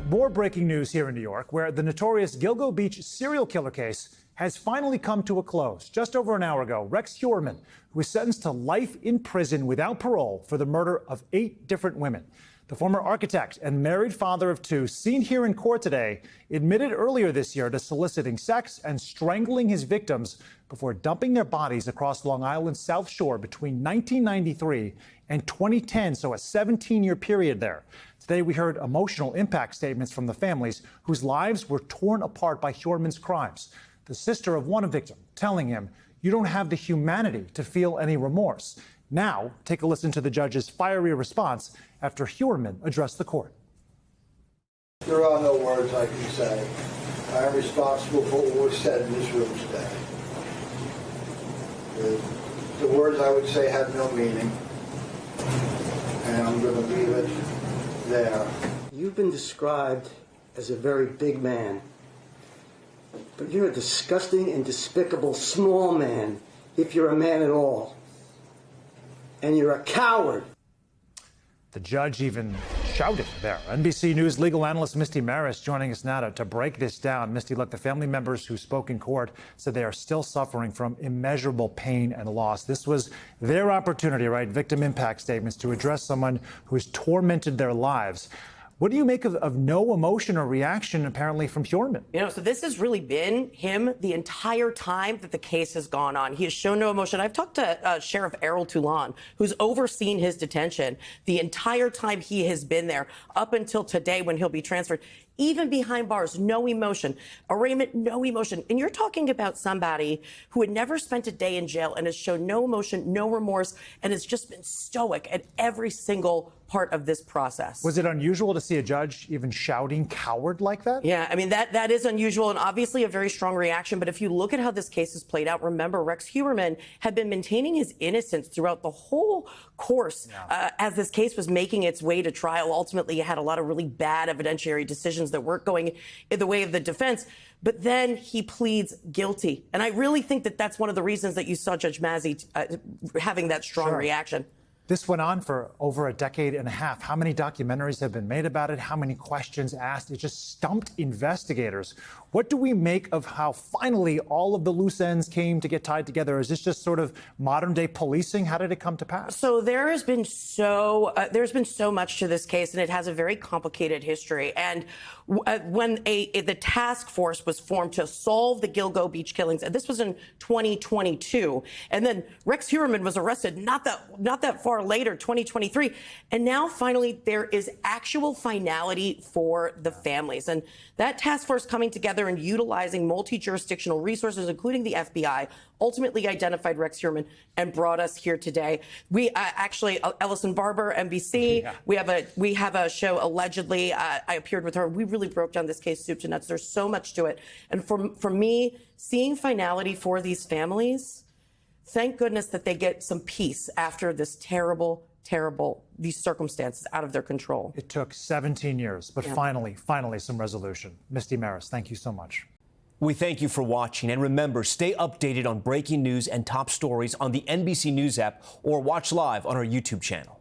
More breaking news here in New York, where the notorious Gilgo Beach serial killer case has finally come to a close. Just over an hour ago, Rex Heuermann, who was sentenced to life in prison without parole for the murder of 8 different women. The former architect and married father of 2, seen here in court today, admitted earlier this year to soliciting sex and strangling his victims before dumping their bodies across Long Island's South Shore between 1993 and 2010, so a 17-year period there. Today, we heard emotional impact statements from the families whose lives were torn apart by Heuermann's crimes. The sister of one victim telling him, "You don't have the humanity to feel any remorse." Now, take a listen to the judge's fiery response after Heuermann addressed the court. There are no words I can say. I am responsible for what was said in this room today. The words I would say have no meaning, and I'm going to leave it there. You've been described as a very big man, but you're a disgusting and despicable small man, if you're a man at all. And you're a coward. The judge even shouted there. NBC News legal analyst Misty Marris joining us now to break this down. Misty, look, the family members who spoke in court said they are still suffering from immeasurable pain and loss. This was their opportunity, right? Victim impact statements to address someone who has tormented their lives. What do you make of no emotion or reaction, apparently, from Heuermann? So this has really been him the entire time that the case has gone on. He has shown no emotion. I've talked to Sheriff Errol Toulon, who's overseen his detention the entire time he has been there, up until today when he'll be transferred. Even behind bars, no emotion. Arraignment, no emotion. And you're talking about somebody who had never spent a day in jail and has shown no emotion, no remorse, and has just been stoic at every single part of this process. Was it unusual to see a judge even shouting coward like that? Yeah, I mean, that is unusual and obviously a very strong reaction. But if you look at how this case has played out, remember, Rex Heuermann had been maintaining his innocence throughout the whole course as this case was making its way to trial. Ultimately, it had a lot of really bad evidentiary decisions that weren't going in the way of the defense. But then he pleads guilty. And I really think that that's one of the reasons that you saw Judge Mazzy having that strong reaction. This went on for over a decade and a half. How many documentaries have been made about it? How many questions asked? It just stumped investigators. What do we make of how finally all of the loose ends came to get tied together? Is this just sort of modern day policing? How did it come to pass? So there's been so much to this case, and it has a very complicated history. And when the task force was formed to solve the Gilgo Beach killings, and this was in 2022, and then Rex Heuermann was arrested not that far later, 2023. And now finally there is actual finality for the families. And that task force coming together and utilizing multi-jurisdictional resources, including the FBI, ultimately identified Rex Heuermann and brought us here today. We actually, Ellison Barber, NBC, we have a show, Allegedly. I appeared with her. We really broke down this case soup to nuts. There's so much to it. And for me, seeing finality for these families, thank goodness that they get some peace after this terrible, these circumstances out of their control. It took 17 years, but finally some resolution. Misty Marris, thank you so much. We thank you for watching, and remember, stay updated on breaking news and top stories on the NBC News app or watch live on our YouTube channel.